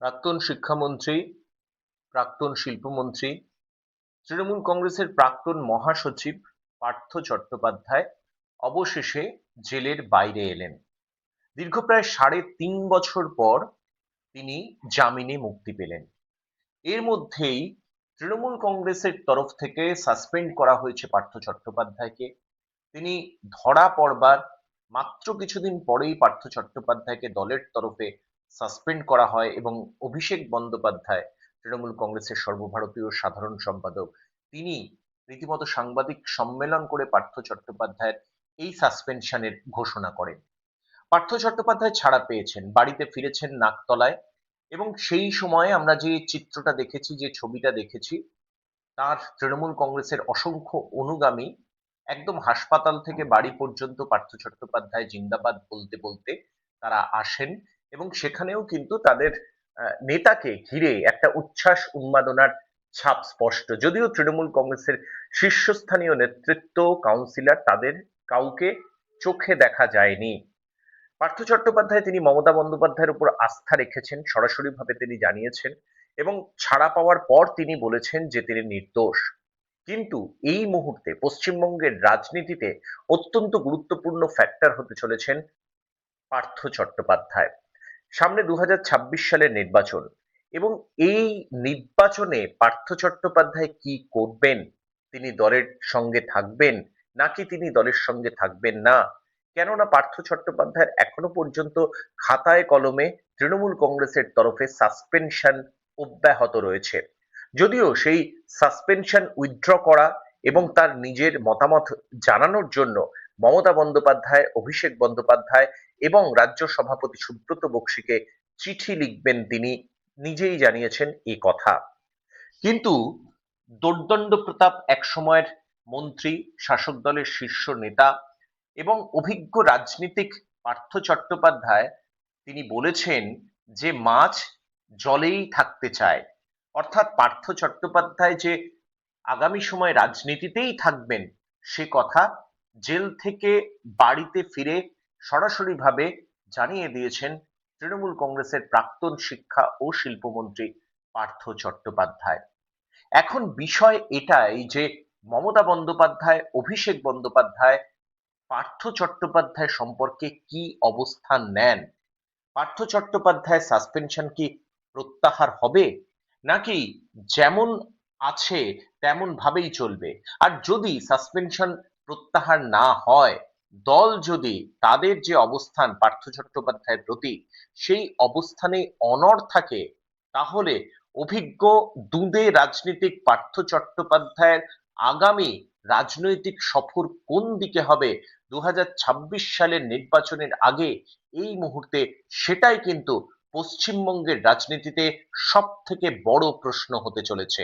প্রাক্তন শিক্ষামন্ত্রী, প্রাক্তন শিল্পমন্ত্রী, তৃণমূল কংগ্রেসের প্রাক্তন মহাসচিব পার্থ চট্টোপাধ্যায় অবশেষে জেলের বাইরে এলেন। দীর্ঘ প্রায় ৩.৫ বছর পর তিনি জামিনে মুক্তি পেলেন। এর মধ্যেই তৃণমূল কংগ্রেসের তরফ থেকে সাসপেন্ড করা হয়েছে পার্থ চট্টোপাধ্যায়কে। তিনি ধরা পড়বার মাত্র কিছুদিন পরেই পার্থ চট্টোপাধ্যায়কে দলের তরফে সাসপেন্ড করা হয় এবং অভিষেক বন্দ্যোপাধ্যায়, তৃণমূল কংগ্রেসের সর্বভারতীয় সাধারণ সম্পাদক, তিনি রীতিমতো সাংবাদিক সম্মেলন করে পার্থ চট্টোপাধ্যায়ের এই সাসপেনশনের ঘোষণা করেন। পার্থ চট্টোপাধ্যায় ছাড়া পেয়েছেন, বাড়িতে ফিরেছেন নাকতলায়, এবং সেই সময়ে আমরা যে চিত্রটা দেখেছি, যে ছবিটা দেখেছি, তার তৃণমূল কংগ্রেসের অসংখ্য অনুগামী একদম হাসপাতাল থেকে বাড়ি পর্যন্ত পার্থ চট্টোপাধ্যায় জিন্দাবাদ বলতে বলতে তারা আসেন, এবং সেখানেও কিন্তু তাদের নেতাকে ঘিরে একটা উচ্ছ্বাস উন্মাদনার ছাপ স্পষ্ট। যদিও তৃণমূল কংগ্রেসের শীর্ষস্থানীয় নেতৃত্ব, কাউন্সিলর, তাদের কাউকে চোখে দেখা যায়নি। পার্থ চট্টোপাধ্যায় তিনি মমতা বন্দ্যোপাধ্যায়ের উপর আস্থা রেখেছেন, সরাসরি ভাবে তিনি জানিয়েছেন, এবং ছাড়া পাওয়ার পর তিনি বলেছেন যে তিনি নির্দোষ। কিন্তু এই মুহূর্তে পশ্চিমবঙ্গের রাজনীতিতে অত্যন্ত গুরুত্বপূর্ণ ফ্যাক্টর হতে চলেছেন পার্থ চট্টোপাধ্যায়। সামনে ২০২৬ সালের নির্বাচন, এবং এই নির্বাচনে পার্থ চট্টোপাধ্যায় কি করবেন? তিনি দলের সঙ্গে থাকবেন, নাকি তিনি দলের সঙ্গে থাকবেন না? কেননা পার্থ চট্টোপাধ্যায়ের এখনো পর্যন্ত খাতায় কলমে তৃণমূল কংগ্রেসের তরফে সাসপেনশন অব্যাহত রয়েছে। যদিও সেই সাসপেনশন উইথড্র করা এবং তার নিজের মতামত জানানোর জন্য মমতা বন্দ্যোপাধ্যায়, অভিষেক বন্দ্যোপাধ্যায় এবং রাজ্য সভাপতি সুব্রত বক্সীকে চিঠি লিখবেন, তিনি নিজেই জানিয়েছেন এই কথা। কিন্তু দোর্দণ্ড প্রতাপ, এক সময়ের মন্ত্রী, শাসক দলের শীর্ষ নেতা এবং অভিজ্ঞ রাজনীতিক পার্থ চট্টোপাধ্যায় তিনি বলেছেন যে মাছ জলেই থাকতে চায়। অর্থাৎ পার্থ চট্টোপাধ্যায় যে আগামী সময় রাজনীতিতেই থাকবেন, সে কথা জেল থেকে বাড়িতে ফিরে সরাসরি ভাবে জানিয়ে দিয়েছেন তৃণমূল কংগ্রেসের প্রাক্তন শিক্ষা ও শিল্পমন্ত্রী পার্থ চট্টোপাধ্যায়। এখন বিষয় এটাই যে মমতা বন্দ্যোপাধ্যায়, অভিষেক বন্দ্যোপাধ্যায় পার্থ চট্টোপাধ্যায় সম্পর্কে কি অবস্থান নেন। পার্থ চট্টোপাধ্যায় সাসপেনশন কি প্রত্যাহার হবে, নাকি যেমন আছে তেমন ভাবেই চলবে? আর যদি সাসপেনশন প্রত্যাহার না হয়, দল যদি তাদের যে অবস্থান পার্থ চট্টোপাধ্যায়ের প্রতি, সেই অবস্থানে অনড় থাকে, তাহলে অভিজ্ঞ দুঁদে রাজনীতিক পার্থ চট্টোপাধ্যায়ের আগামী রাজনৈতিক সফর কোন দিকে হবে ২০২৬ সালের নির্বাচনের আগে, এই মুহূর্তে সেটাই কিন্তু পশ্চিমবঙ্গের রাজনীতিতে সব থেকে বড় প্রশ্ন হতে চলেছে।